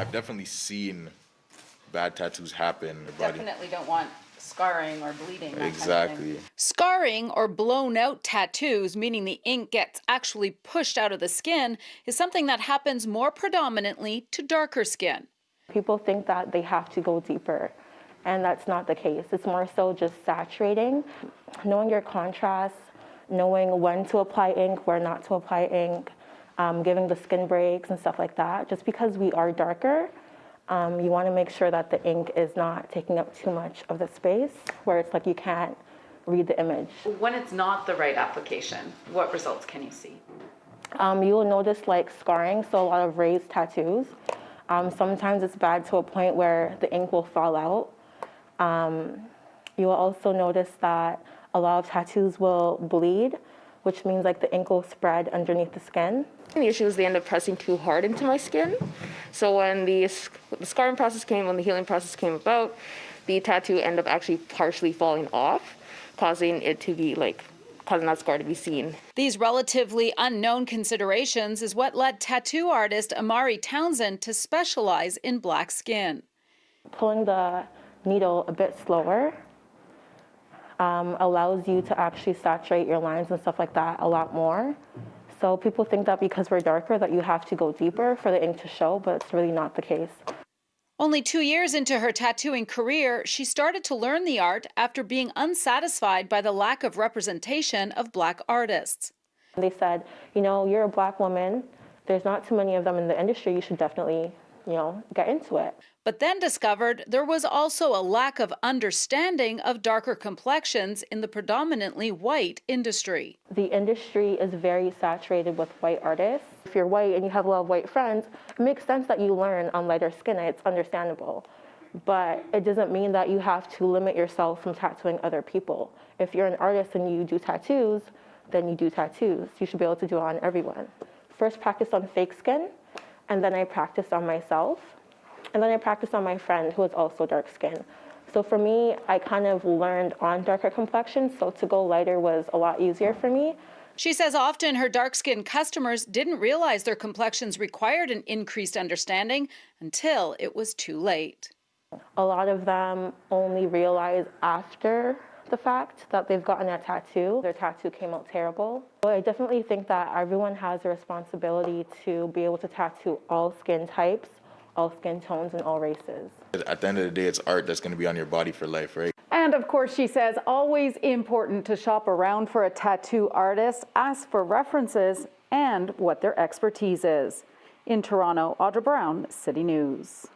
I've definitely seen bad tattoos happen in the body. Definitely don't want scarring or bleeding. That Exactly. Kind of thing. Scarring or blown out tattoos, meaning the ink gets actually pushed out of the skin, is something that happens more predominantly to darker skin. People think that they have to go deeper, and that's not the case. It's more so just saturating, knowing your contrast, knowing when to apply ink, where not to apply ink, giving the skin breaks and stuff like that. Just because we are darker, you want to make sure that the ink is not taking up too much of the space where it's like you can't read the image. When it's not the right application, what results can you see? You will notice like scarring, so a lot of raised tattoos. Sometimes it's bad to a point where the ink will fall out. You will also notice that a lot of tattoos will bleed, which means like the ink will spread underneath the skin. The issue is they end up pressing too hard into my skin. So when the scarring process came, when the healing process came about, the tattoo ended up actually partially falling off, causing it to be causing that scar to be seen. These relatively unknown considerations is what led tattoo artist Amari Townsend to specialize in black skin. Pulling the needle a bit slower allows you to actually saturate your lines and stuff like that a lot more. So people think that because we're darker that you have to go deeper for the ink to show, but it's really not the case. Only 2 years into her tattooing career, she started to learn the art after being unsatisfied by the lack of representation of black artists. They said, you're a black woman, there's not too many of them in the industry, you should definitely, get into it. But then discovered there was also a lack of understanding of darker complexions in the predominantly white industry. The industry is very saturated with white artists. If you're white and you have a lot of white friends, it makes sense that you learn on lighter skin. It's understandable. But it doesn't mean that you have to limit yourself from tattooing other people. If you're an artist and you do tattoos, then you do tattoos. You should be able to do it on everyone. First practiced on fake skin, and then I practiced on myself. And then I practiced on my friend who is also dark skinned. So for me, I kind of learned on darker complexions, so to go lighter was a lot easier for me. She says often her dark-skinned customers didn't realize their complexions required an increased understanding until it was too late. A lot of them only realize after the fact that they've gotten a tattoo. Their tattoo came out terrible. But I definitely think that everyone has a responsibility to be able to tattoo all skin types, all skin tones, and all races. At the end of the day, it's art that's going to be on your body for life, right? And of course, she says, always important to shop around for a tattoo artist, ask for references and what their expertise is. In Toronto, Audra Brown, City News.